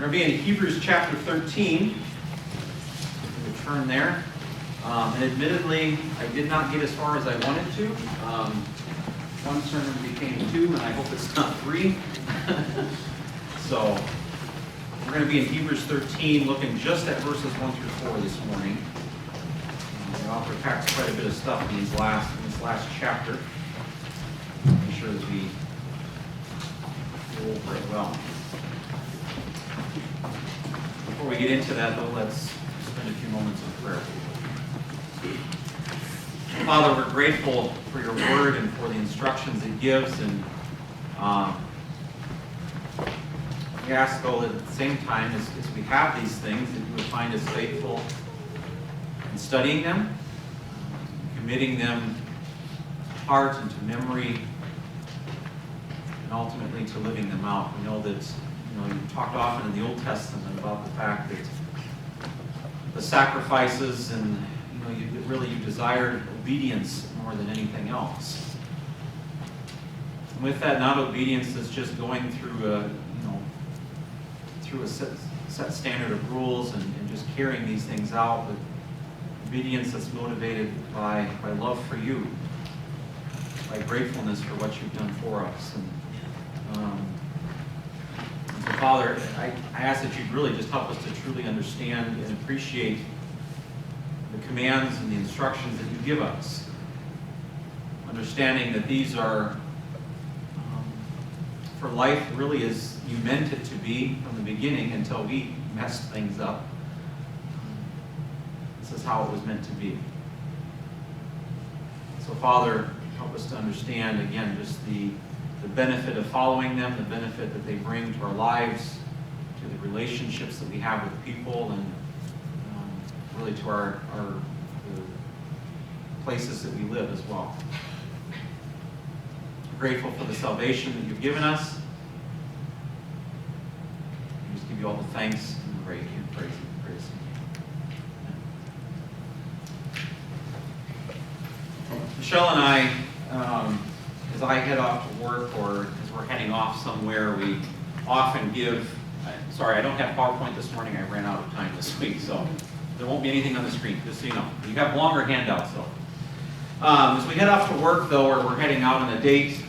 We're going to be in Hebrews chapter 13. We'll turn there. And admittedly, I did not get as far as I wanted to. One sermon became two, and I hope it's not three. So, we're going to be in Hebrews 13, looking just at verses 1 through 4 this morning. The author packs quite a bit of stuff in this last chapter. Make sure that we go over it well. Before we get into that, though, let's spend a few moments of prayer. Father, we're grateful for your word and for the instructions it gives, and we ask, though, that at the same time, as we have these things, that you would find us faithful in studying them, committing them to heart and to memory, and ultimately to living them out. We know that you talked often in the Old Testament about the fact that the sacrifices and you desired obedience more than anything else. And with that, not obedience that's just going through a set standard of rules and just carrying these things out, but obedience that's motivated by love for you, by gratefulness for what you've done for us. And so, Father, I ask that you'd really just help us to truly understand and appreciate the commands and the instructions that you give us. Understanding that these are for life really as you meant it to be from the beginning until we messed things up. This is how it was meant to be. So, Father, help us to understand, again, just the benefit of following them, the benefit that they bring to our lives, to the relationships that we have with people, and really to our the places that we live as well. We're grateful for the salvation that you've given us. We just give you all the thanks and praise you. Michelle and I, as I head off to work or as we're heading off somewhere, we often give, sorry, I don't have PowerPoint this morning. I ran out of time this week, so there won't be anything on the screen, just so you know. You have longer handouts, though. As we head off to work, though, or we're heading out on a date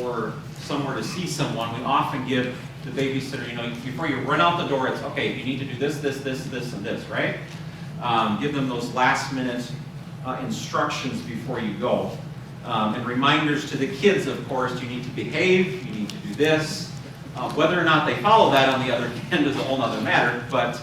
or somewhere to see someone, we often give the babysitter, before you run out the door, it's, okay, you need to do this, and this, right? Give them those last-minute instructions before you go. And reminders to the kids, of course, you need to behave, you need to do this. Whether or not they follow that, on the other hand, is a whole other matter. But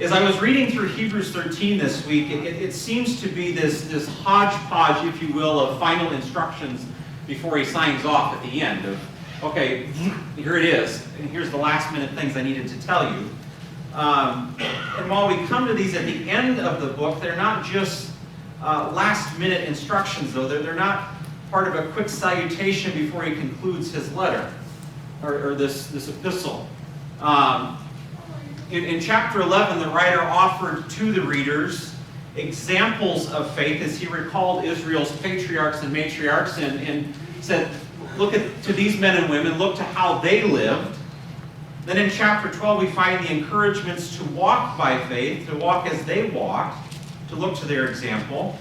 as I was reading through Hebrews 13 this week, it seems to be this hodgepodge, if you will, of final instructions before he signs off at the end of, okay, here it is, and here's the last minute things I needed to tell you. And while we come to these at the end of the book, they're not just last minute instructions, though. They're not part of a quick salutation before he concludes his letter, or this epistle. In chapter 11, the writer offered to the readers examples of faith as he recalled Israel's patriarchs and matriarchs and said, look to these men and women, look to how they lived. Then in chapter 12, we find the encouragements to walk by faith, to walk as they walked, to look to their example.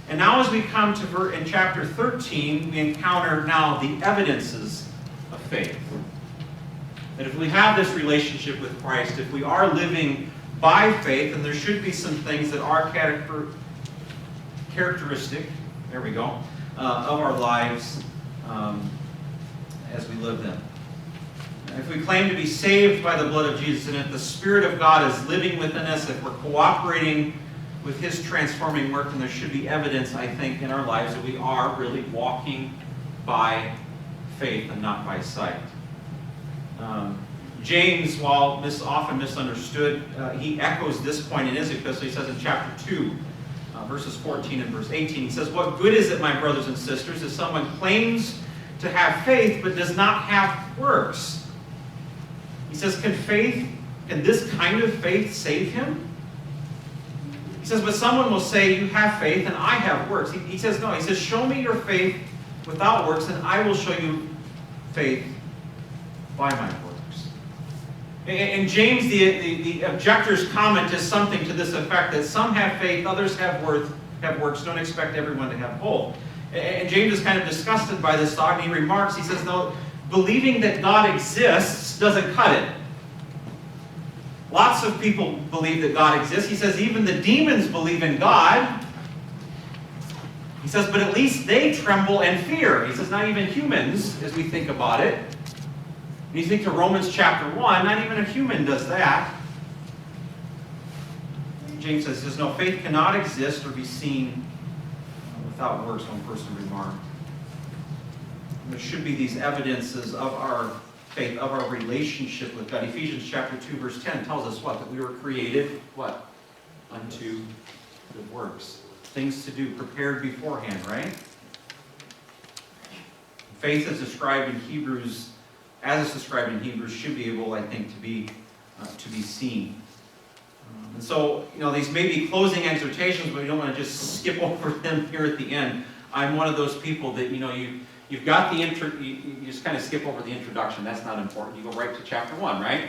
And now as we come to in chapter 13, we encounter now the evidences of faith. That if we have this relationship with Christ, if we are living by faith, then there should be some things that are characteristic, there we go, of our lives as we live them. If we claim to be saved by the blood of Jesus, and if the Spirit of God is living within us, if we're cooperating with His transforming work, then there should be evidence, I think, in our lives that we are really walking by faith and not by sight. James, while often misunderstood, he echoes this point in his epistle. He says in chapter 2, verses 14 and verse 18, he says, what good is it, my brothers and sisters, if someone claims to have faith but does not have works? He says, can this kind of faith save him? He says, but someone will say, you have faith and I have works. He says, no. He says, show me your faith without works and I will show you faith by my works. In James, the objector's comment is something to this effect, that some have faith, others have works, don't expect everyone to have both. And James is kind of disgusted by this thought, and he remarks, he says, no, believing that God exists doesn't cut it. Lots of people believe that God exists. He says even the demons believe in God. He says, but at least they tremble and fear. He says, not even humans, as we think about it. And you think to Romans chapter 1, not even a human does that. James says, no, faith cannot exist or be seen without works, one person remarked. There should be these evidences of our faith, of our relationship with God. Ephesians chapter 2, verse 10 tells us what? That we were created, what? Unto good works. Things to do, prepared beforehand, right? Faith as described in Hebrews, should be able, I think, to be seen. And so, these may be closing exhortations, but we don't want to just skip over them here at the end. I'm one of those people that, you've got the you just kind of skip over the introduction. That's not important. You go right to chapter 1, right?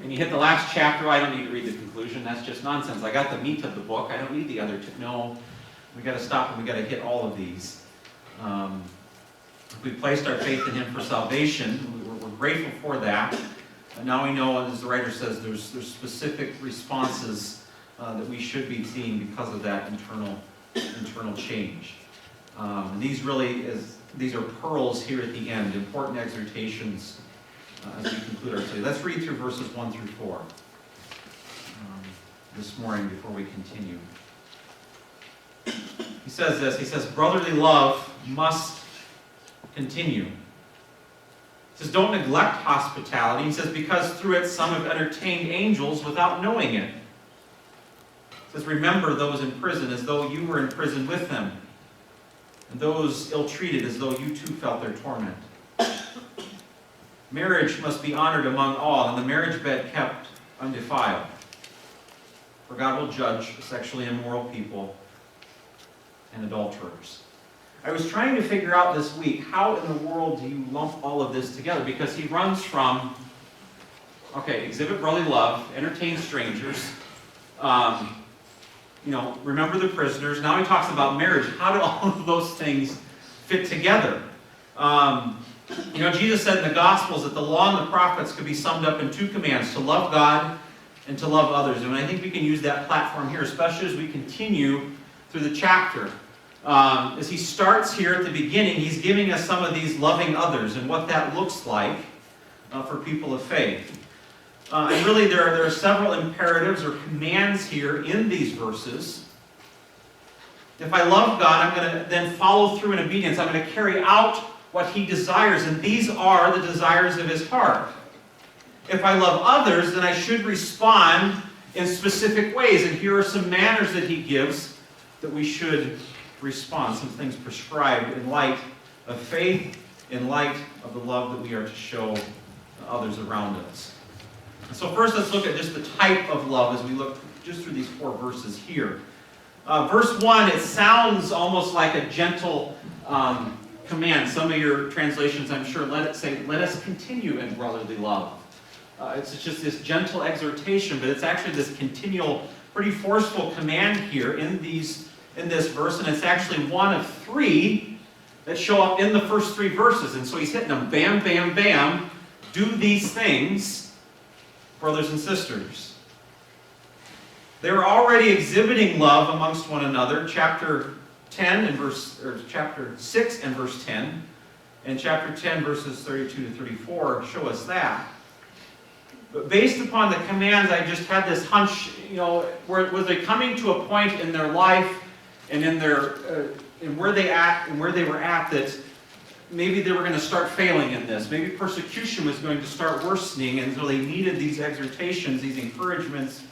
And you hit the last chapter. I don't need to read the conclusion. That's just nonsense. I got the meat of the book. I don't need the other two. No, we got to stop and we got to hit all of these. If we placed our faith in Him for salvation, we're grateful for that. Now we know, as the writer says, there's specific responses that we should be seeing because of that internal change. And these are pearls here at the end, important exhortations as we conclude our study. Let's read through verses 1 through 4 this morning before we continue. He says this, he says, brotherly love must continue. He says, don't neglect hospitality. He says, because through it some have entertained angels without knowing it. He says, remember those in prison as though you were in prison with them, and those ill-treated as though you too felt their torment. Marriage must be honored among all, and the marriage bed kept undefiled. For God will judge sexually immoral people and adulterers. I was trying to figure out this week, how in the world do you lump all of this together? Because he runs from, exhibit brotherly love, entertain strangers, remember the prisoners. Now he talks about marriage. How do all of those things fit together? Jesus said in the Gospels that the law and the prophets could be summed up in two commands, to love God and to love others. And I think we can use that platform here, especially as we continue through the chapter. As he starts here at the beginning, he's giving us some of these loving others and what that looks like for people of faith. And really there are several imperatives or commands here in these verses. If I love God, I'm going to then follow through in obedience. I'm going to carry out what He desires, and these are the desires of His heart. If I love others, then I should respond in specific ways, and here are some manners that He gives that we should respond, some things prescribed in light of faith, in light of the love that we are to show others around us. So first, let's look at just the type of love as we look just through these 4 verses here. Verse 1, it sounds almost like a gentle command. Some of your translations, I'm sure, let it say, let us continue in brotherly love. It's just this gentle exhortation, but it's actually this continual, pretty forceful command here in this verse, and it's actually one of 3 that show up in the first 3 verses. And so he's hitting them, bam, bam, bam, do these things, brothers and sisters. They were already exhibiting love amongst one another. Chapter 6 and verse 10, and chapter 10 verses 32 to 34 show us that. But based upon the commands, I just had this hunch, were they coming to a point in their life and in where they were at that maybe they were going to start failing in this. Maybe persecution was going to start worsening, and so they needed these exhortations, these encouragements,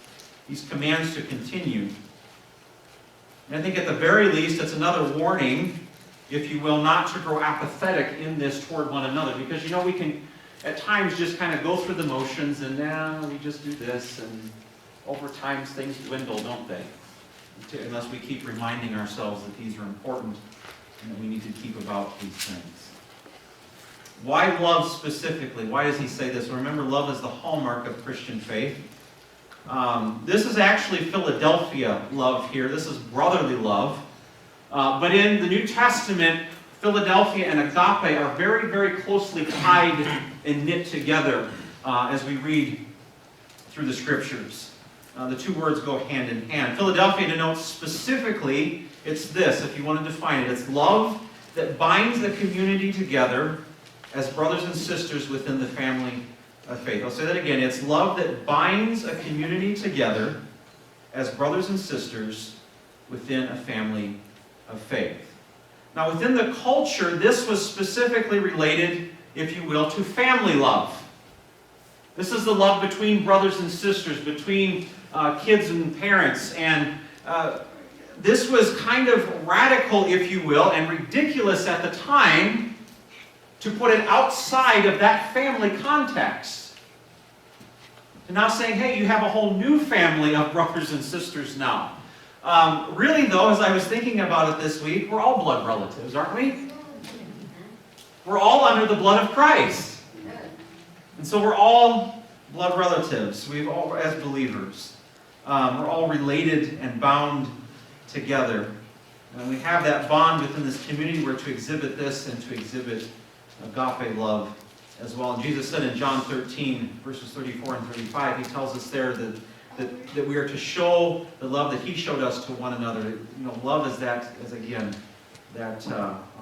these commands to continue. And I think at the very least, it's another warning, if you will, not to grow apathetic in this toward one another. Because, we can at times just kind of go through the motions, and now we just do this, and over time things dwindle, don't they? Unless we keep reminding ourselves that these are important and that we need to keep about these things. Why love specifically? Why does he say this? Remember, love is the hallmark of Christian faith. This is actually Philadelphia love here. This is brotherly love. But in the New Testament, Philadelphia and agape are very, very closely tied and knit together as we read through the Scriptures. The two words go hand in hand. Philadelphia denotes specifically, it's this, if you want to define it. It's love that binds the community together as brothers and sisters within the family of faith. I'll say that again. It's love that binds a community together as brothers and sisters within a family of faith. Now, within the culture, this was specifically related, if you will, to family love. This is the love between brothers and sisters, between kids and parents. And this was kind of radical, if you will, and ridiculous at the time to put it outside of that family context. And now saying, hey, you have a whole new family of brothers and sisters now. Really, though, as I was thinking about it this week, we're all blood relatives, aren't we? We're all under the blood of Christ. And so we're all blood relatives. We've all, as believers, we're all related and bound together. And we have that bond within this community. We're to exhibit this and to exhibit agape love as well. And Jesus said in John 13, verses 34 and 35, he tells us there that we are to show the love that he showed us to one another. You know, love is that, again, that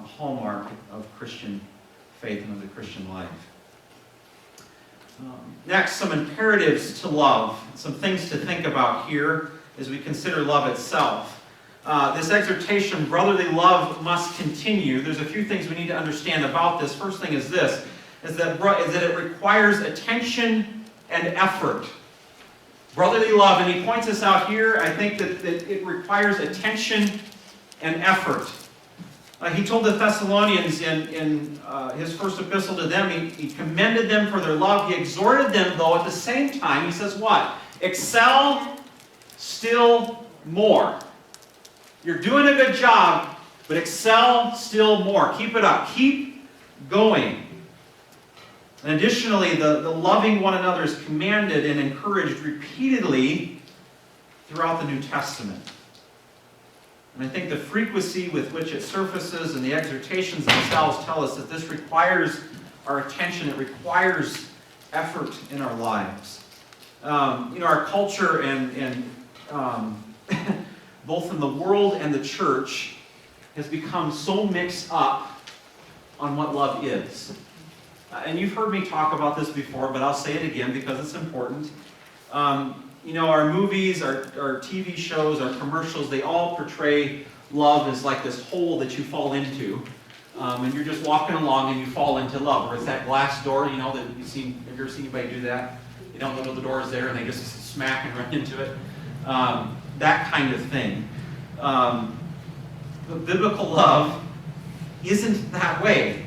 hallmark of Christian faith and of the Christian life. Next, some imperatives to love, some things to think about here as we consider love itself. This exhortation, brotherly love must continue. There's a few things we need to understand about this. First thing is this, is that it requires attention and effort. Brotherly love, and he points this out here, I think that it requires attention and effort. He told the Thessalonians in his first epistle to them, he commended them for their love. He exhorted them, though, at the same time, he says what? Excel still more. You're doing a good job, but excel still more. Keep it up. Keep going. And additionally, the loving one another is commanded and encouraged repeatedly throughout the New Testament. And I think the frequency with which it surfaces and the exhortations themselves tell us that this requires our attention. It requires effort in our lives. Our culture and both in the world and the church has become so mixed up on what love is. And you've heard me talk about this before, but I'll say it again because it's important. Our movies, our TV shows, our commercials, they all portray love as like this hole that you fall into. And you're just walking along and you fall into love. Or it's that glass door, that have you ever seen anybody do that? They don't know the door is there and they just smack and run into it. That kind of thing. But biblical love isn't that way.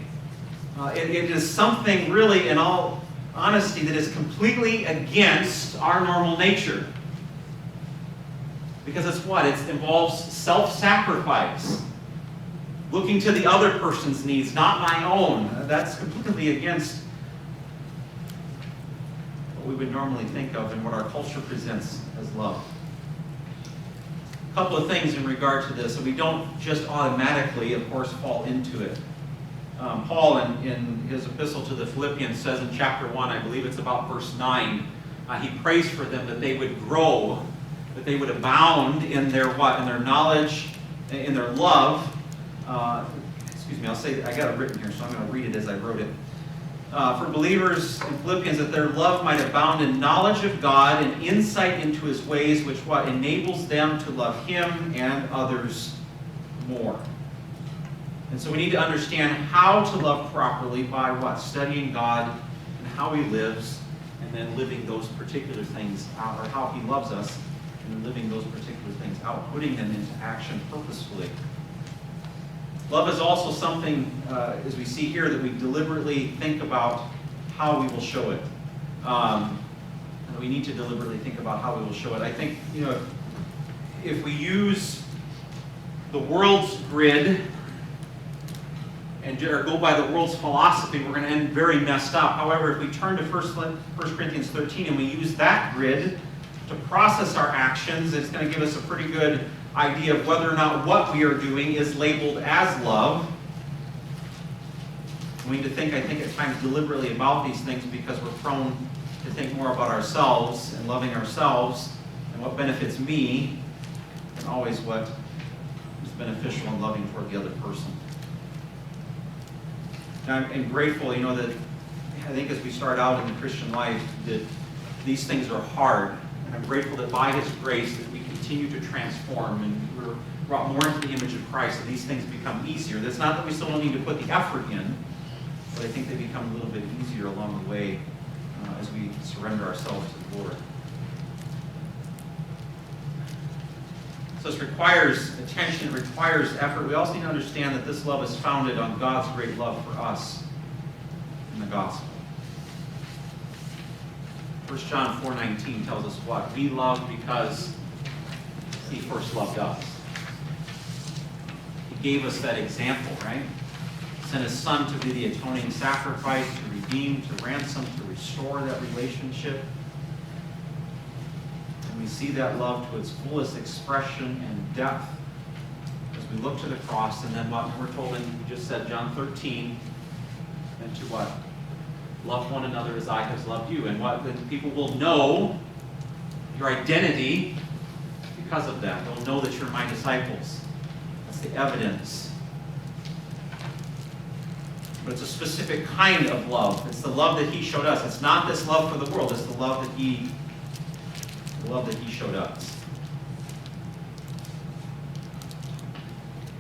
It is something really, in all honesty, that is completely against our normal nature. Because it's what? It involves self-sacrifice. Looking to the other person's needs, not my own. That's completely against what we would normally think of and what our culture presents as love. A couple of things in regard to this, and we don't just automatically, of course, fall into it. Paul, in his epistle to the Philippians, says in chapter 1, I believe it's about verse 9, he prays for them that they would grow, that they would abound in their what? In their knowledge, in their love. I'll say, I got it written here, so I'm going to read it as I wrote it. For believers in Philippians, that their love might abound in knowledge of God and insight into his ways, which what? Enables them to love him and others more. And so we need to understand how to love properly by what? Studying God and how he lives, and then living those particular things out, or how he loves us, and living those particular things out, putting them into action purposefully. Love is also something, as we see here, that we deliberately think about how we will show it. We need to deliberately think about how we will show it. I think, if we use the world's grid or go by the world's philosophy, we're going to end very messed up. However, if we turn to 1 Corinthians 13 and we use that grid to process our actions, it's going to give us a pretty good idea of whether or not what we are doing is labeled as love. We need to think, I think, at times deliberately about these things because we're prone to think more about ourselves and loving ourselves and what benefits me than always what is beneficial and loving toward the other person. And I'm grateful, that I think as we start out in the Christian life, that these things are hard. And I'm grateful that by His grace that we continue to transform and we're brought more into the image of Christ, and these things become easier. That's not that we still don't need to put the effort in, but I think they become a little bit easier along the way as we surrender ourselves to the Lord. So this requires attention, it requires effort. We also need to understand that this love is founded on God's great love for us in the gospel. 1 John 4:19 tells us what? We love because He first loved us. He gave us that example, right? He sent His Son to be the atoning sacrifice, to redeem, to ransom, to restore that relationship. And we see that love to its fullest expression and depth as we look to the cross, and then what we're told in, we just said, John 13, and to what? Love one another as I have loved you. And what? Then people will know your identity because of that. They'll know that you're my disciples. That's the evidence. But it's a specific kind of love. It's the love that He showed us. It's not this love for the world. It's the love that He showed us.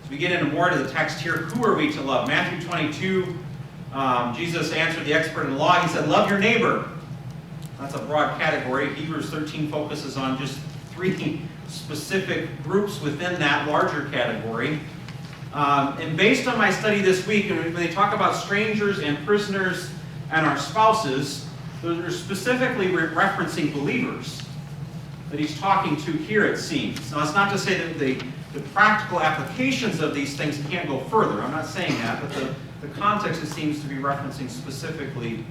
As we get into more to the text here, who are we to love? Matthew 22, Jesus answered the expert in the law. He said, love your neighbor. That's a broad category. Hebrews 13 focuses on just 3 specific groups within that larger category. And based on my study this week, and when they talk about strangers and prisoners and our spouses, those are specifically referencing believers that he's talking to here, it seems. Now, it's not to say that the practical applications of these things can't go further. I'm not saying that, but the context, it seems to be referencing specifically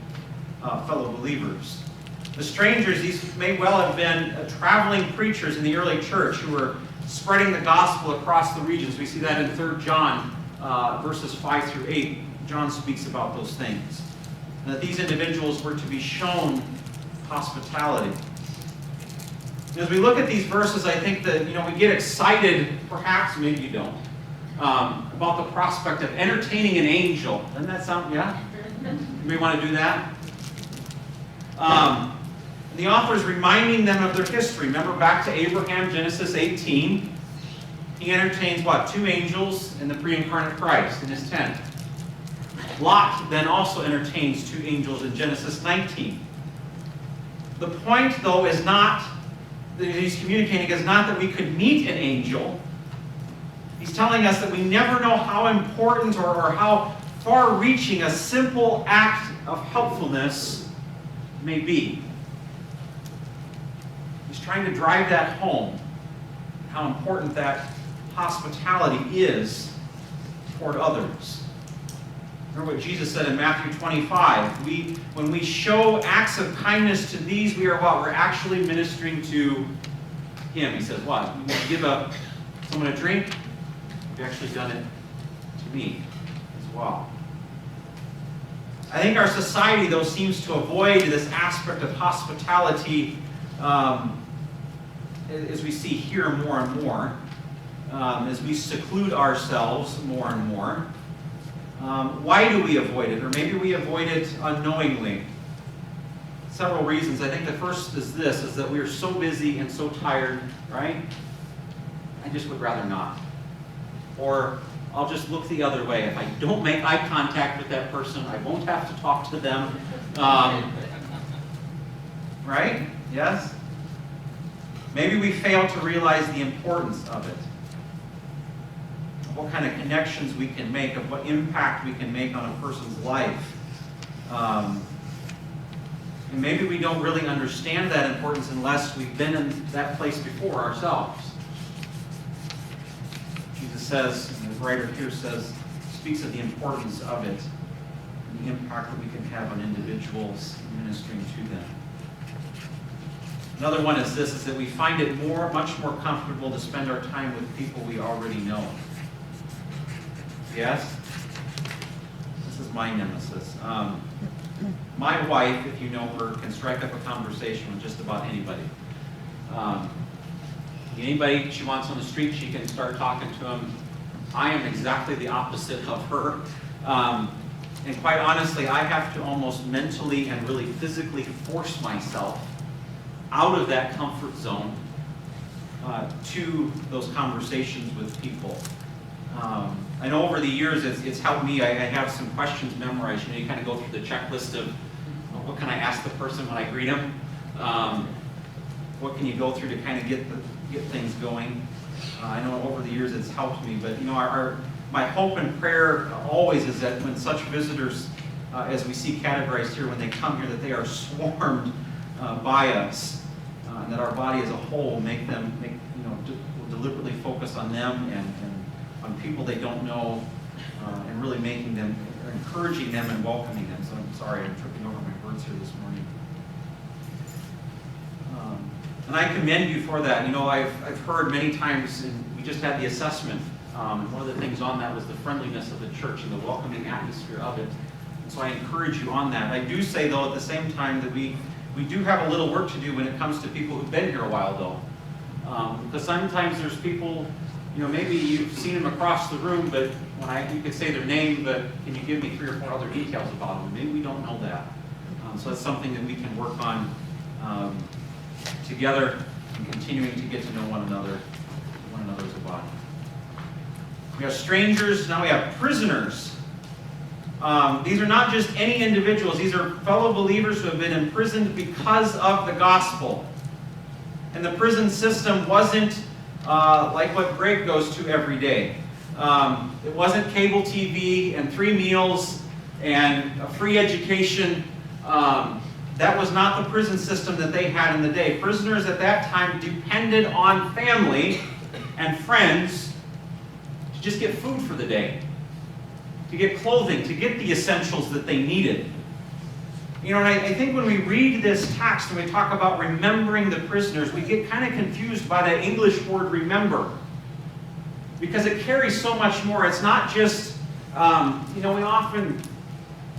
fellow believers. The strangers, these may well have been traveling preachers in the early church who were spreading the gospel across the regions. We see that in 3 John, verses 5 through 8. John speaks about those things. And that these individuals were to be shown hospitality. As we look at these verses, I think that we get excited, perhaps, maybe you don't, about the prospect of entertaining an angel. Doesn't that sound, yeah? You may want to do that. The author is reminding them of their history. Remember back to Abraham, Genesis 18. He entertains what? 2 angels and the pre-incarnate Christ in his tent. Lot then also entertains 2 angels in Genesis 19. The point, though, is not that he's communicating is not that we could meet an angel. He's telling us that we never know how important or how far-reaching a simple act of helpfulness may be. He's trying to drive that home, how important that hospitality is toward others. Remember what Jesus said in Matthew 25. When we show acts of kindness to these, we are what? We're actually ministering to Him. He says what? You want to give someone a drink? You've actually done it to me as well. I think our society, though, seems to avoid this aspect of hospitality as we see here more and more, as we seclude ourselves more and more. Why do we avoid it? Or maybe we avoid it unknowingly. Several reasons. I think the first is this, is that we are so busy and so tired, right? I just would rather not. Or I'll just look the other way. If I don't make eye contact with that person, I won't have to talk to them. Right? Yes? Maybe we fail to realize the importance of it. What kind of connections we can make, of what impact we can make on a person's life. And maybe we don't really understand that importance unless we've been in that place before ourselves. Jesus says, and the writer here says, speaks of the importance of it and the impact that we can have on individuals ministering to them. Another one is this, is that we find it much more comfortable to spend our time with people we already know. Yes? This is my nemesis. My wife, if you know her, can strike up a conversation with just about anybody. Anybody she wants on the street, she can start talking to them. I am exactly the opposite of her. And quite honestly, I have to almost mentally and really physically force myself out of that comfort zone to those conversations with people. I know over the years it's helped me. I have some questions memorized. You kind of go through the checklist of what can I ask the person when I greet them? What can you go through to kind of get things going? I know over the years it's helped me, but my hope and prayer always is that when such visitors, as we see categorized here, when they come here, that they are swarmed by us, and that our body as a whole will will deliberately focus on them and on people they don't know, and really encouraging them and welcoming them. So I'm sorry, I'm tripping over my words here this morning. And I commend you for that. I've heard many times, and we just had the assessment, and one of the things on that was the friendliness of the church and the welcoming atmosphere of it. And so I encourage you on that. I do say, though, at the same time that we do have a little work to do when it comes to people who've been here a while, though. Because sometimes there's people, maybe you've seen them across the room, but you could say their name, but can you give me 3 or 4 other details about them? Maybe we don't know that. So that's something that we can work on together and continuing to get to know one another as a body. We have strangers, now we have prisoners. These are not just any individuals. These are fellow believers who have been imprisoned because of the gospel. And the prison system wasn't like what Greg goes to every day. It wasn't cable TV and 3 meals and a free education. That was not the prison system that they had in the day. Prisoners at that time depended on family and friends to just get food for the day, to get clothing, to get the essentials that they needed. And I think when we read this text and we talk about remembering the prisoners, we get kind of confused by that English word remember, because it carries so much more. It's not just, we often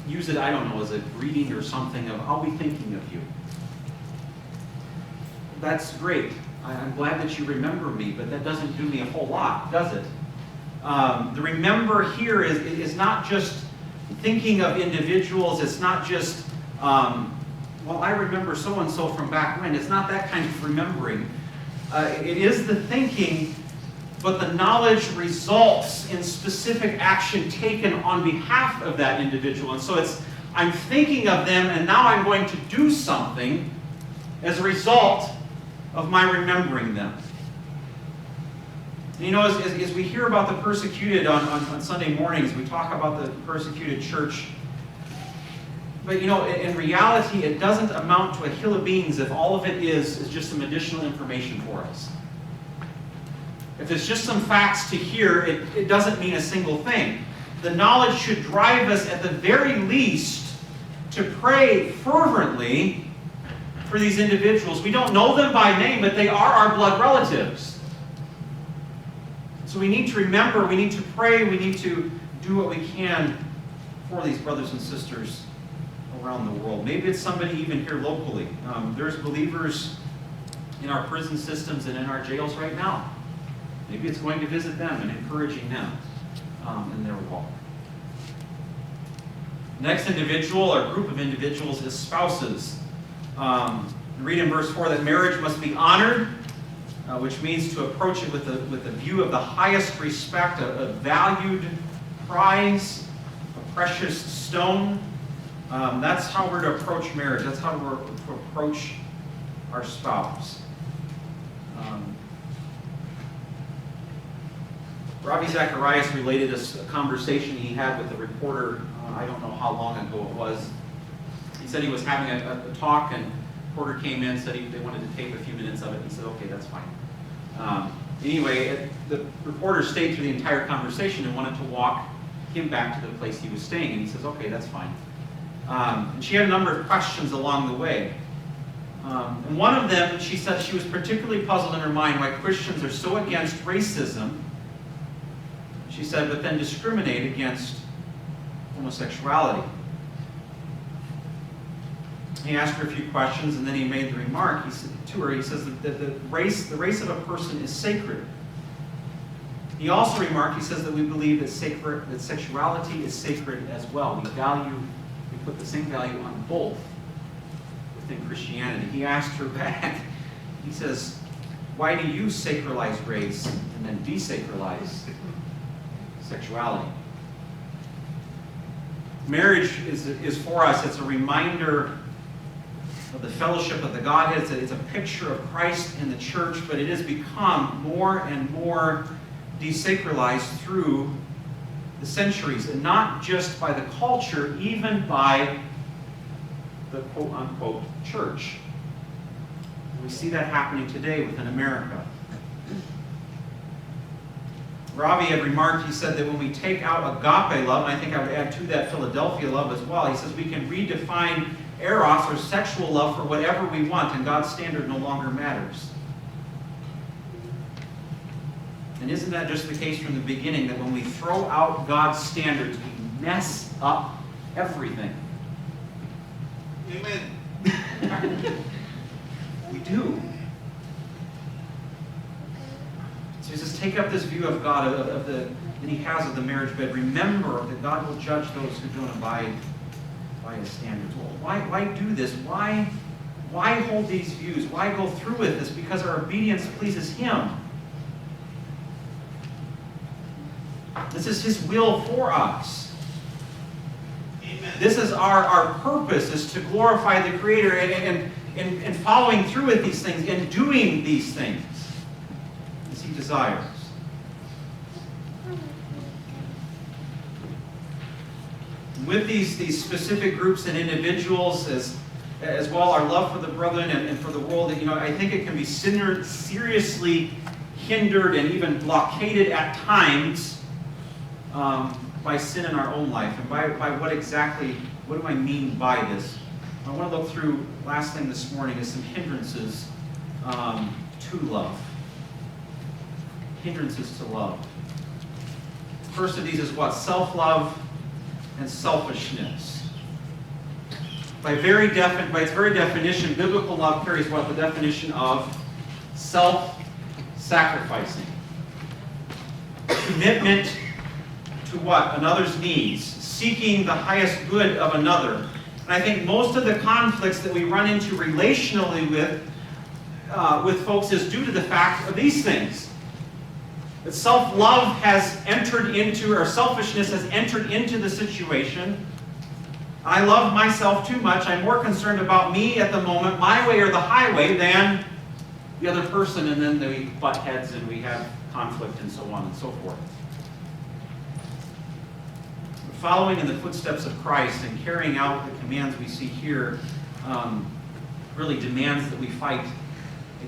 use it, as a greeting or something of, I'll be thinking of you. That's great. I'm glad that you remember me, but that doesn't do me a whole lot, does it? The remember here is not just thinking of individuals. It's not just, I remember so-and-so from back when. It's not that kind of remembering. It is the thinking, but the knowledge results in specific action taken on behalf of that individual. And so I'm thinking of them, and now I'm going to do something as a result of my remembering them. As we hear about the persecuted on Sunday mornings, we talk about the persecuted church. But in reality, it doesn't amount to a hill of beans if all of it is just some additional information for us. If it's just some facts to hear, it doesn't mean a single thing. The knowledge should drive us at the very least to pray fervently for these individuals. We don't know them by name, but they are our blood relatives. So we need to remember, we need to pray, we need to do what we can for these brothers and sisters around the world. Maybe it's somebody even here locally. There's believers in our prison systems and in our jails right now. Maybe it's going to visit them and encouraging them in their walk. Next individual or group of individuals is spouses. Read in verse 4 that marriage must be honored, which means to approach it with a view of the highest respect, a valued prize, a precious stone. That's how we're to approach marriage. That's how we're to approach our spouse. Ravi Zacharias related a conversation he had with a reporter, I don't know how long ago it was. He said he was having a talk, and the reporter came in, said they wanted to tape a few minutes of it. He said, okay, that's fine. Anyway, the reporter stayed through the entire conversation and wanted to walk him back to the place he was staying. And he says, okay, that's fine. And she had a number of questions along the way. And one of them, she said she was particularly puzzled in her mind why Christians are so against racism, she said, but then discriminate against homosexuality. He asked her a few questions, and then he made the remark to her. He says that the race of a person is sacred. He also remarked, he says that we believe that sexuality is sacred as well. We put the same value on both within Christianity. He asked her back, he says, why do you sacralize race and then desacralize sexuality? Marriage is for us, it's a reminder of the fellowship of the Godhead. It's a picture of Christ in the church, but it has become more and more desacralized through the centuries, and not just by the culture, even by the quote-unquote church. We see that happening today within America. Ravi had remarked, he said that when we take out agape love, and I think I would add to that Philadelphia love as well, he says we can redefine eros, or sexual love, for whatever we want, and God's standard no longer matters. And isn't that just the case from the beginning, that when we throw out God's standards, we mess up everything? Amen. We do. So he says, take up this view of God, that he has of the marriage bed. Remember that God will judge those who don't abide by his standards. Well, why do this? Why hold these views? Why go through with this? Because our obedience pleases him. This is his will for us. Amen. This is our purpose, is to glorify the Creator, and following through with these things and doing these things as he desires. With these specific groups and individuals, as well, our love for the brethren and for the world, I think it can be seriously hindered and even blockaded at times by sin in our own life. And by what do I mean by this? I want to look through, last thing this morning, is some hindrances to love. Hindrances to love. First of these is what? Self-love and selfishness. By its very definition, biblical love carries what? The definition of self-sacrificing. Commitment to what? Another's needs. Seeking the highest good of another. And I think most of the conflicts that we run into relationally with folks is due to the fact of these things. That self-love has entered into, or selfishness has entered into the situation. I love myself too much. I'm more concerned about me at the moment, my way or the highway, than the other person. And then we butt heads and we have conflict and so on and so forth. Following in the footsteps of Christ and carrying out the commands we see here really demands that we fight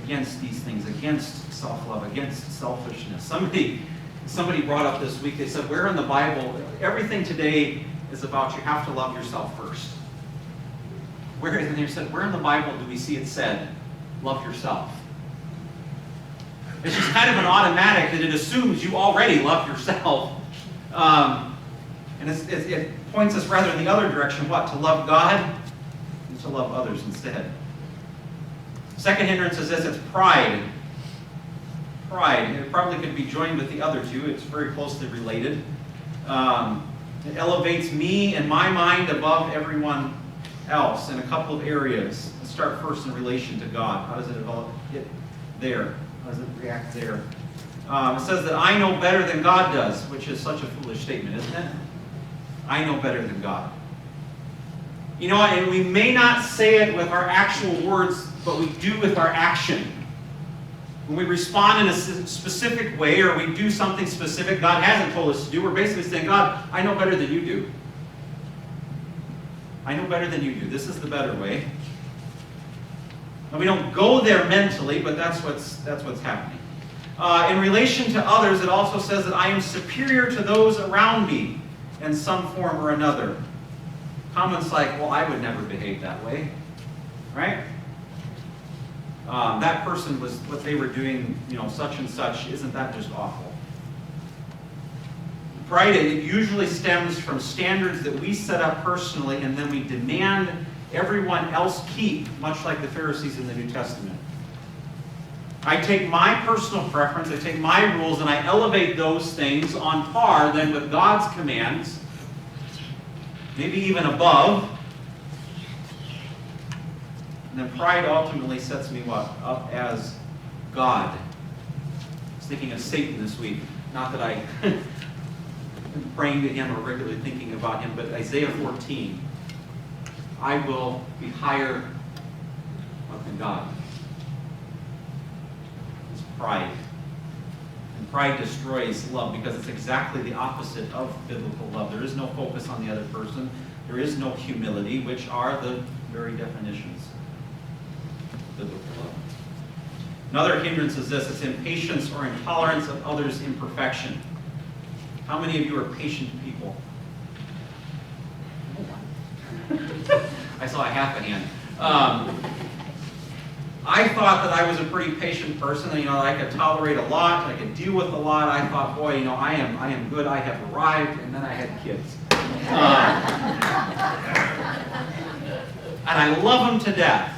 against these things, against self-love, against selfishness. Somebody brought up this week, they said, where in the Bible, everything today is about you have to love yourself first. And they said, where in the Bible do we see it said, love yourself? It's just kind of an automatic that it assumes you already love yourself. And it points us rather in the other direction, what? To love God and to love others instead. Second hindrance is this, it's pride. Pride. It probably could be joined with the other two. It's very closely related. It elevates me and my mind above everyone else in a couple of areas. Let's start first in relation to God. How does it develop it there? How does it react there? It says that I know better than God does, which is such a foolish statement, isn't it? I know better than God. And we may not say it with our actual words, but we do with our action. When we respond in a specific way, or we do something specific God hasn't told us to do, we're basically saying, God, I know better than you do. I know better than you do. This is the better way. Now, we don't go there mentally, but that's what's happening. In relation to others, it also says that I am superior to those around me. in some form or another. Comments like, well, I would never behave that way, right? That person was, what they were doing, such and such, isn't that just awful? Pride, it usually stems from standards that we set up personally and then we demand everyone else keep, much like the Pharisees in the New Testament. I take my personal preference, I take my rules, and I elevate those things on par then with God's commands, maybe even above. And then pride ultimately sets me what? Up as God. I was thinking of Satan this week. Not that I am praying to him or regularly thinking about him, but Isaiah 14. I will be higher than God. It's pride. And pride destroys love because it's exactly the opposite of biblical love. There is no focus on the other person. There is no humility, which are the very definitions of biblical love. Another hindrance is this. It's impatience or intolerance of others' imperfection. How many of you are patient people? I saw a half a hand. I thought that I was a pretty patient person. I could tolerate a lot. I could deal with a lot. I thought, boy, I am good. I have arrived. And then I had kids. And I love them to death.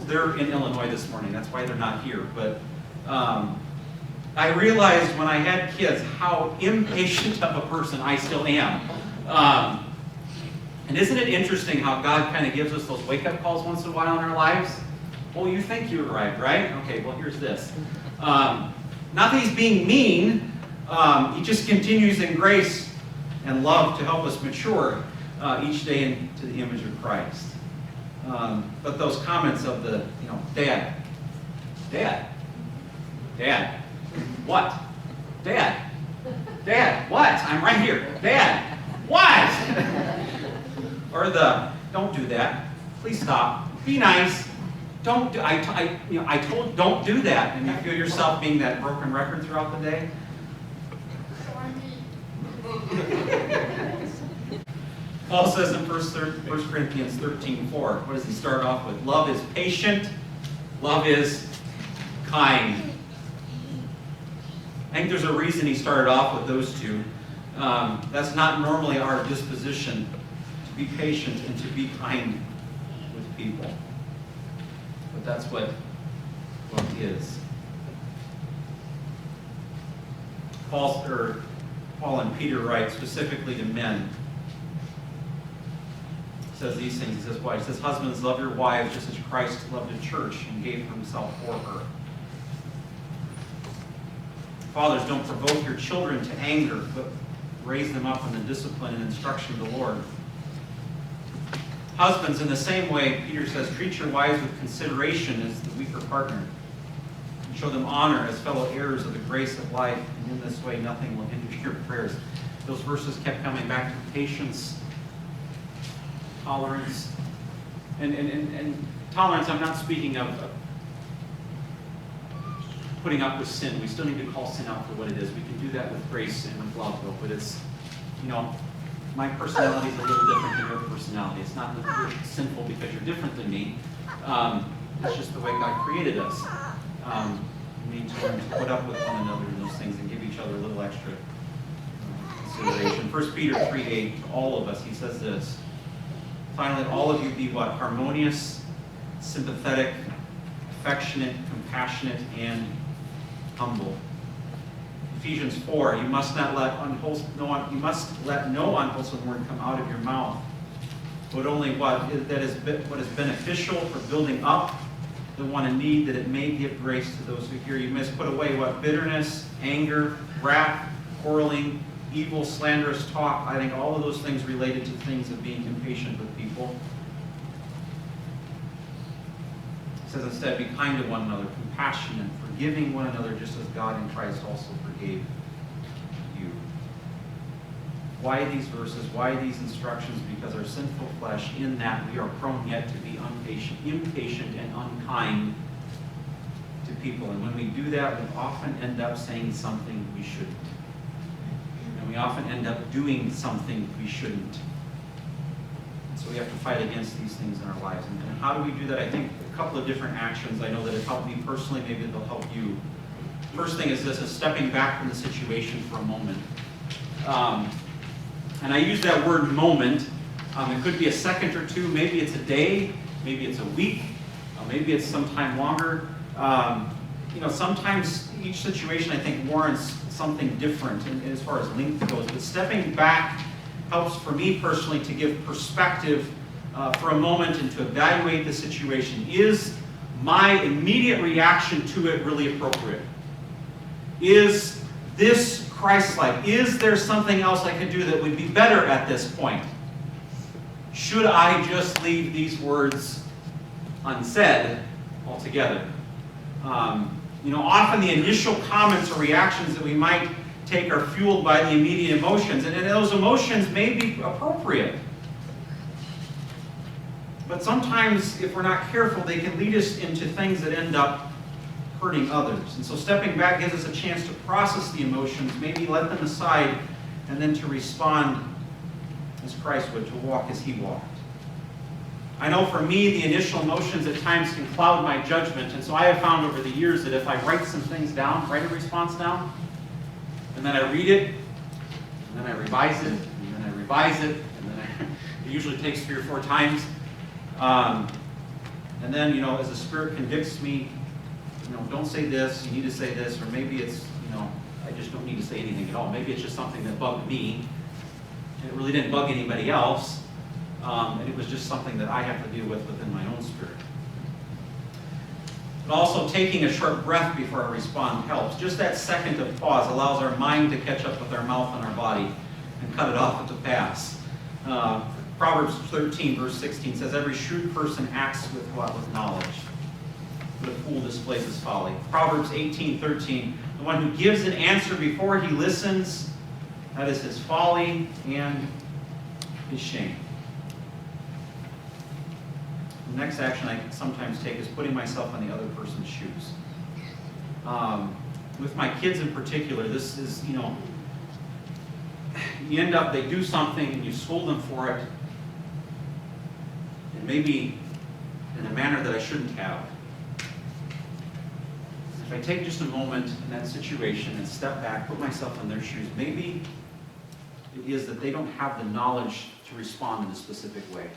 They're in Illinois this morning. That's why they're not here. But I realized when I had kids how impatient of a person I still am. And isn't it interesting how God kind of gives us those wake-up calls once in a while in our lives? Well, you think you arrived, right? Okay, well, here's this. Not that he's being mean. He just continues in grace and love to help us mature each day into the image of Christ. But those comments of the, Dad, what? Dad, what? I'm right here. Dad, what? Or the, don't do that. Please stop. Be nice. Don't do, I told, don't do that. And you feel yourself being that broken record throughout the day. Paul says in 1 Corinthians 13:4, what does he start off with? Love is patient. Love is kind. I think there's a reason he started off with those two. That's not normally our disposition, to be patient and to be kind with people. But that's what is. Paul and Peter write specifically to men. He says these things. He says, why? He says, husbands, love your wives just as Christ loved the church and gave himself for her. Fathers, don't provoke your children to anger, but raise them up in the discipline and instruction of the Lord. Husbands, in the same way, Peter says, treat your wives with consideration as the weaker partner. And show them honor as fellow heirs of the grace of life, and in this way nothing will hinder your prayers. Those verses kept coming back to patience, tolerance. And tolerance, I'm not speaking of putting up with sin. We still need to call sin out for what it is. We can do that with grace and with love, though. But it's, my personality is a little different than your personality. It's not that you're sinful because you're different than me. It's just the way God created us. We need to learn to put up with one another in those things and give each other a little extra consideration. 1 Peter 3:8, to all of us, he says this. Finally, all of you be what? Harmonious, sympathetic, affectionate, compassionate, and humble. Ephesians 4, you must let no unwholesome word come out of your mouth, but only what is beneficial for building up the one in need, that it may give grace to those who hear. You must put away what? Bitterness, anger, wrath, quarreling, evil, slanderous talk. I think all of those things related to things of being impatient with people. It says instead, be kind to one another, compassionate, forgiving one another, just as God in Christ also forgave you. Why these verses? Why these instructions? Because our sinful flesh, in that we are prone yet to be impatient and unkind to people. And when we do that, we often end up saying something we shouldn't. And we we often end up doing something we shouldn't. So we have to fight against these things in our lives. And how do we do that? I think a couple of different actions. I know that have helped me personally. Maybe they'll help you. First thing is this, is stepping back from the situation for a moment. And I use that word moment. It could be a second or two. Maybe it's a day. Maybe it's a week. Maybe it's sometime longer. Sometimes each situation, I think, warrants something different as far as length goes. But stepping back helps for me personally to give perspective for a moment and to evaluate the situation. Is my immediate reaction to it really appropriate? Is this Christ-like? Is there something else I could do that would be better at this point? Should I just leave these words unsaid altogether? Often the initial comments or reactions that we might take are fueled by the immediate emotions, and those emotions may be appropriate. But sometimes, if we're not careful, they can lead us into things that end up hurting others. And so stepping back gives us a chance to process the emotions, maybe let them aside, and then to respond as Christ would, to walk as he walked. I know for me, the initial emotions at times can cloud my judgment, and so I have found over the years that if I write some things down, write a response down, and then I read it, and then I revise it, and then I revise it, and then it usually takes 3 or 4 times. And then, as the Spirit convicts me, don't say this, you need to say this, or maybe it's, I just don't need to say anything at all. Maybe it's just something that bugged me, and it really didn't bug anybody else, and it was just something that I have to deal with within my own spirit. But also taking a short breath before I respond helps. Just that second of pause allows our mind to catch up with our mouth and our body and cut it off at the pass. Proverbs 13, verse 16 says, every shrewd person acts with what? With knowledge. But a fool displays his folly. Proverbs 18:13, the one who gives an answer before he listens, that is his folly and his shame. The next action I sometimes take is putting myself on the other person's shoes. With my kids in particular, this is, you end up, they do something and you scold them for it, and maybe in a manner that I shouldn't have. If I take just a moment in that situation and step back, put myself in their shoes, maybe it is that they don't have the knowledge to respond in a specific way.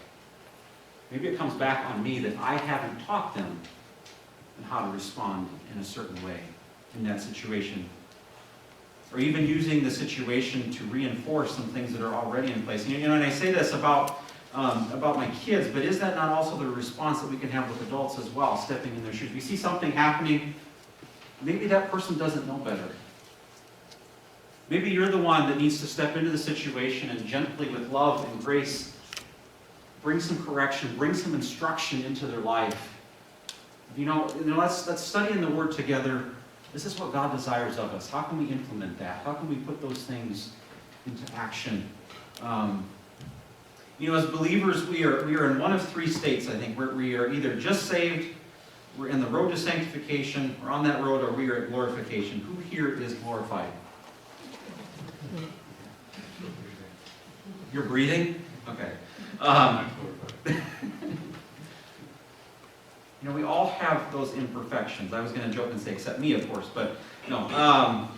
Maybe it comes back on me that I haven't taught them how to respond in a certain way in that situation. Or even using the situation to reinforce some things that are already in place. And I say this about my kids, but is that not also the response that we can have with adults as well, stepping in their shoes? We see something happening, maybe that person doesn't know better. Maybe you're the one that needs to step into the situation and gently, with love and grace, bring some correction, bring some instruction into their life. Let's study in the Word together. This is what God desires of us. How can we implement that? How can we put those things into action? As believers, we are in one of 3 states, I think, where we are either just saved, we're in the road to sanctification, we're on that road, or we are at glorification. Who here is glorified? You're breathing? Okay. We all have those imperfections. I was going to joke and say, except me, of course, but no.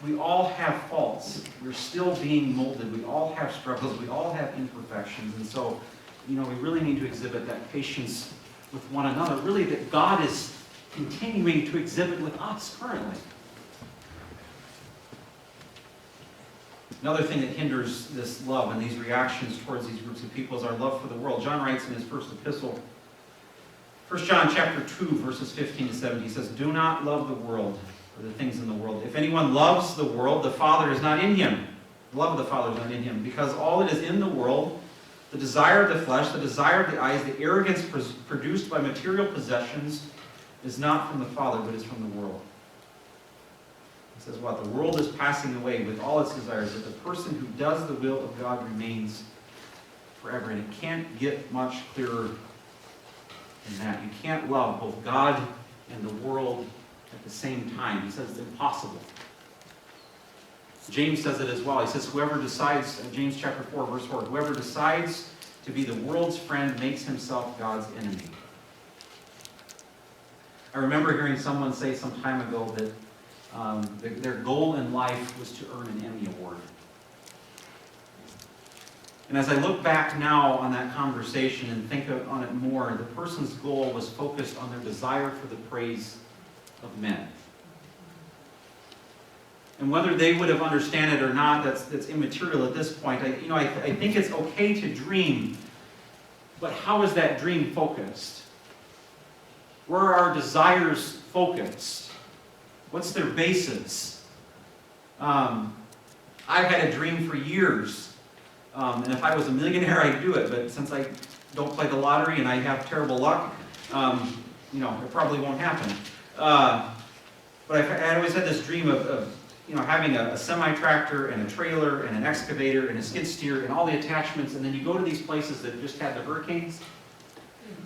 We all have faults. We're still being molded. We all have struggles. We all have imperfections. And so, we really need to exhibit that patience with one another, really that God is continuing to exhibit with us currently. Another thing that hinders this love and these reactions towards these groups of people is our love for the world. John writes in his first epistle, 1 John chapter 2, verses 15 to 17, he says, do not love the world or the things in the world. If anyone loves the world, the Father is not in him. The love of the Father is not in him. Because all that is in the world, the desire of the flesh, the desire of the eyes, the arrogance produced by material possessions, is not from the Father, but is from the world. It says what? The world is passing away with all its desires, but the person who does the will of God remains forever. And it can't get much clearer than that. You can't love both God and the world at the same time. He says it's impossible. James says it as well. He says, whoever decides, James chapter 4, verse 4, whoever decides to be the world's friend makes himself God's enemy. I remember hearing someone say some time ago that their goal in life was to earn an Emmy Award. And as I look back now on that conversation and think on it more, the person's goal was focused on their desire for the praise of men. And whether they would have understood it or not, that's immaterial at this point. I think it's okay to dream, but how is that dream focused? Where are our desires focused? What's their basis? I've had a dream for years, and if I was a millionaire, I'd do it. But since I don't play the lottery and I have terrible luck, it probably won't happen. But I always had this dream of having a semi-tractor and a trailer and an excavator and a skid steer and all the attachments, and then you go to these places that just had the hurricanes,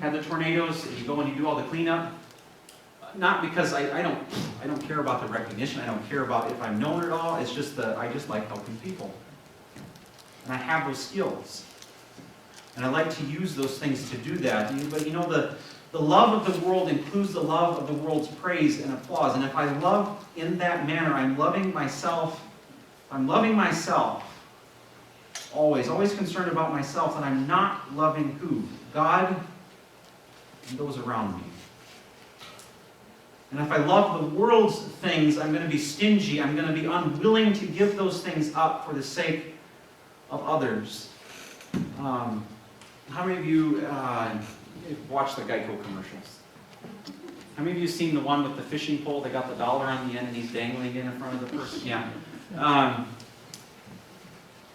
had the tornadoes, and you go and you do all the cleanup. Not because I don't care about the recognition, I don't care about if I'm known at all, it's just that I just like helping people. And I have those skills. And I like to use those things to do that. But the love of the world includes the love of the world's praise and applause. And if I love in that manner, I'm loving myself. I'm loving myself. Always concerned about myself. And I'm not loving who? God and those around me. And if I love the world's things, I'm going to be stingy. I'm going to be unwilling to give those things up for the sake of others. How many of you watch the Geico commercials? How many of you have seen the one with the fishing pole? They got the dollar on the end and he's dangling it in front of the person. Yeah.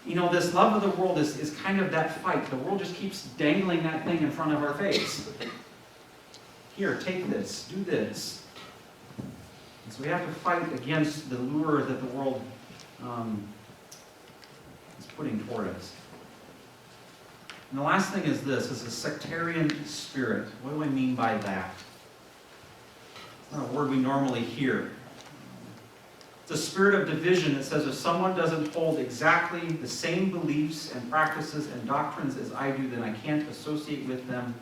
This love of the world is kind of that fight. The world just keeps dangling that thing in front of our face. Here, take this, do this. And so we have to fight against the lure that the world is putting toward us. And the last thing is this, is a sectarian spirit. What do I mean by that? It's not a word we normally hear. It's a spirit of division that says if someone doesn't hold exactly the same beliefs and practices and doctrines as I do, then I can't associate with them,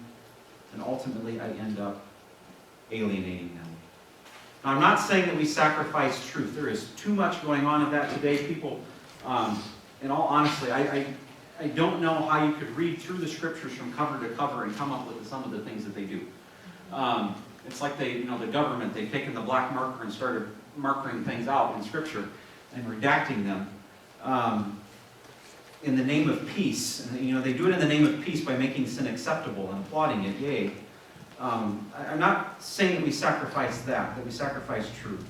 and ultimately I end up alienating them. Now, I'm not saying that we sacrifice truth. There is too much going on in that today. People, in all honesty, I don't know how you could read through the scriptures from cover to cover and come up with some of the things that they do. It's like the government, they've taken the black marker and started marking things out in scripture and redacting them in the name of peace. And they do it in the name of peace by making sin acceptable and applauding it, yay. I'm not saying that we sacrifice that we sacrifice truth.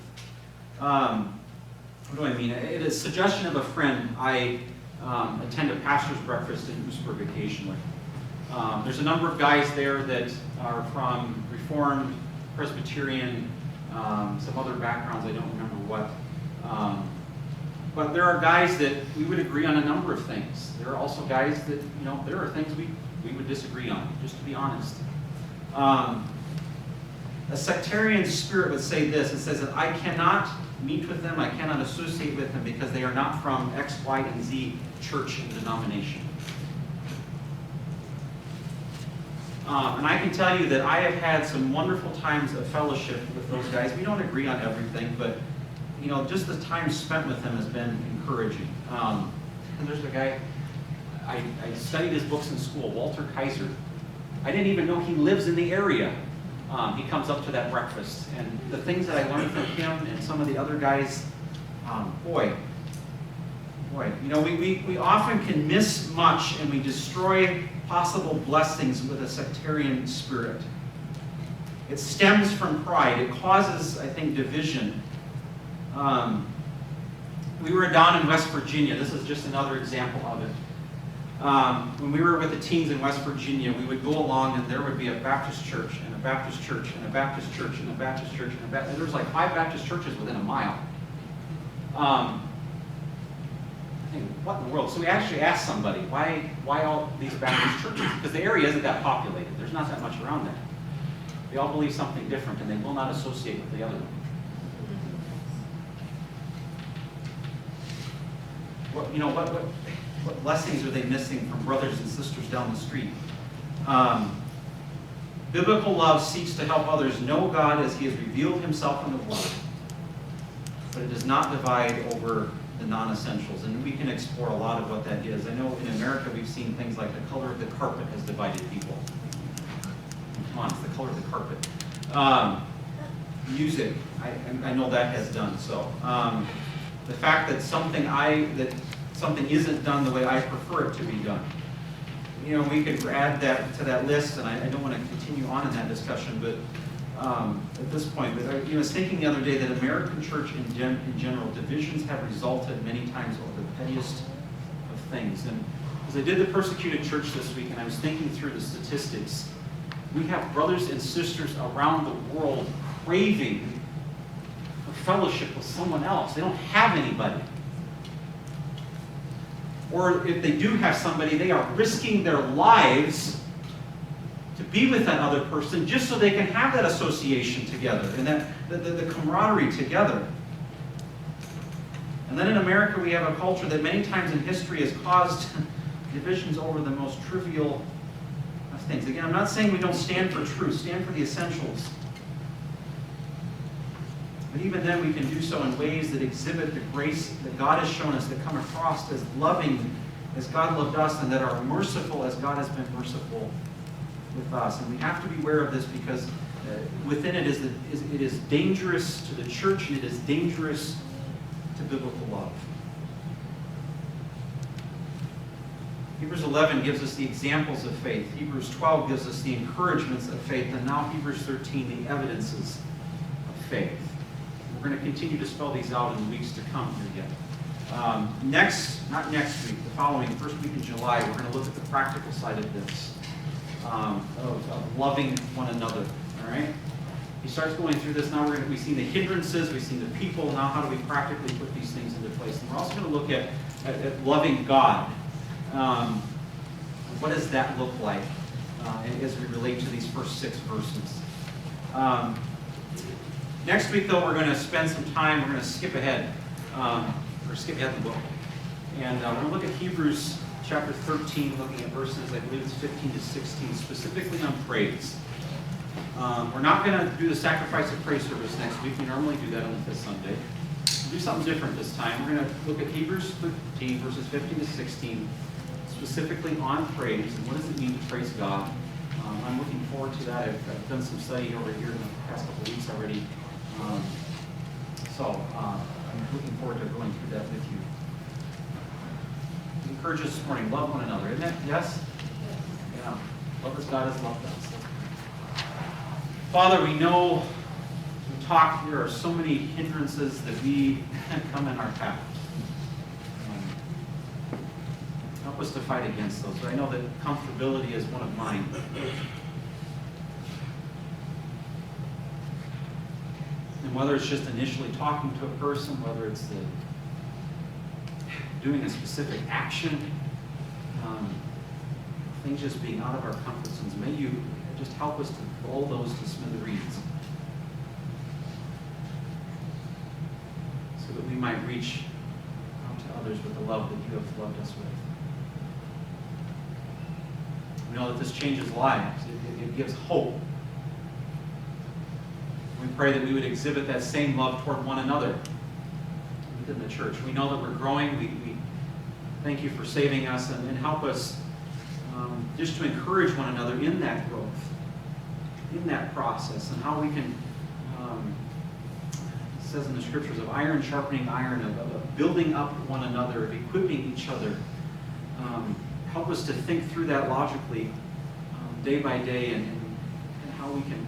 What do I mean? It is a suggestion of a friend. I attend a pastor's breakfast in Hoosburg occasionally. There's a number of guys there that are from Reformed, Presbyterian, some other backgrounds, I don't remember what. But there are guys that we would agree on a number of things. There are also guys that, there are things we would disagree on, just to be honest. A sectarian spirit would say this. It says that I cannot meet with them, I cannot associate with them because they are not from X, Y, and Z church and denomination. And I can tell you that I have had some wonderful times of fellowship with those guys. We don't agree on everything, but just the time spent with them has been encouraging. And there's a guy, I studied his books in school, Walter Kaiser. I didn't even know he lives in the area. He comes up to that breakfast, and the things that I learned from him and some of the other guys, boy, we often can miss much, and we destroy possible blessings with a sectarian spirit. It stems from pride. It causes, I think, division. We were down in West Virginia. This is just another example of it. When we were with the teens in West Virginia, we would go along and there would be a Baptist church and a Baptist church and a Baptist church and a Baptist church and there was like 5 Baptist churches within a mile. I think, what in the world? So we actually asked somebody, why all these Baptist churches? Because the area isn't that populated. There's not that much around there. They all believe something different and they will not associate with the other one. what blessings are they missing from brothers and sisters down the street? Biblical love seeks to help others know God as He has revealed Himself in the Word, but it does not divide over the non-essentials, and we can explore a lot of what that is. I know in America we've seen things like the color of the carpet has divided people. Come on, it's the color of the carpet. Music, I know that has done so. The fact that something isn't done the way I prefer it to be done. We could add that to that list, and I don't want to continue on in that discussion, but at this point, but I was thinking the other day that American church in general, divisions have resulted many times over the pettiest of things. And as I did the persecuted church this week, and I was thinking through the statistics, we have brothers and sisters around the world craving a fellowship with someone else. They don't have anybody. Or if they do have somebody, they are risking their lives to be with that other person just so they can have that association together and that the camaraderie together. And then in America, we have a culture that many times in history has caused divisions over the most trivial of things. Again, I'm not saying we don't stand for truth, stand for the essentials. But even then, we can do so in ways that exhibit the grace that God has shown us, that come across as loving as God loved us, and that are merciful as God has been merciful with us. And we have to be aware of this because within it is dangerous to the church, and it is dangerous to biblical love. Hebrews 11 gives us the examples of faith. Hebrews 12 gives us the encouragements of faith. And now Hebrews 13, the evidences of faith. We're going to continue to spell these out in the weeks to come here yet. Not next week, the following, first week in July, we're going to look at the practical side of this, of loving one another. All right? He starts going through this. Now we've seen the hindrances, we've seen the people. Now how do we practically put these things into place? And we're also going to look at loving God. What does that look like as we relate to these first 6 verses? Next week, though, we're going to spend some time, we're going to skip ahead. Or skip ahead the book. And we're going to look at Hebrews chapter 13, looking at verses, I believe it's 15 to 16, specifically on praise. We're not going to do the sacrifice of praise service next week. We normally do that on the 5th Sunday. We'll do something different this time. We're going to look at Hebrews 13, verses 15 to 16, specifically on praise and what does it mean to praise God. I'm looking forward to that. I've done some study over here in the past couple of weeks already. So I'm looking forward to going through that with you. Encourage us this morning, love one another, isn't it? Yes? Yeah. Love as God has loved us. Father, we know, as we talk, there are so many hindrances that we come in our path. Help us to fight against those. But I know that comfortability is one of mine. And whether it's just initially talking to a person, whether it's doing a specific action, things just being out of our comfort zones, may you just help us to blow those to smithereens so that we might reach out to others with the love that you have loved us with. We know that this changes lives. It gives hope. We pray that we would exhibit that same love toward one another within the church. We know that we're growing. We thank you for saving us and help us just to encourage one another in that growth, in that process, and how we can, it says in the scriptures, of iron sharpening iron, of building up one another, of equipping each other. Help us to think through that logically day by day and how we can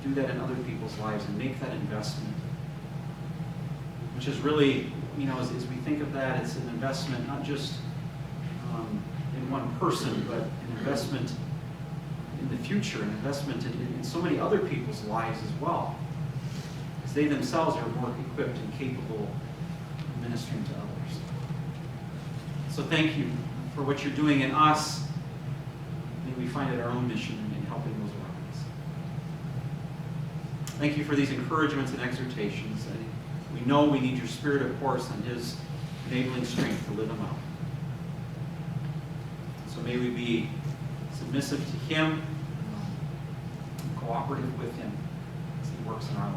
do that in other people's lives and make that investment. Which is really, as we think of that, it's an investment not just in one person, but an investment in the future, an investment in so many other people's lives as well. As they themselves are more equipped and capable of ministering to others. So thank you for what you're doing in us. May we find it our own mission in helping those around us. Thank you for these encouragements and exhortations. We know we need your Spirit, of course, and His enabling strength to live them out. So may we be submissive to Him, cooperative with Him as He works in our lives.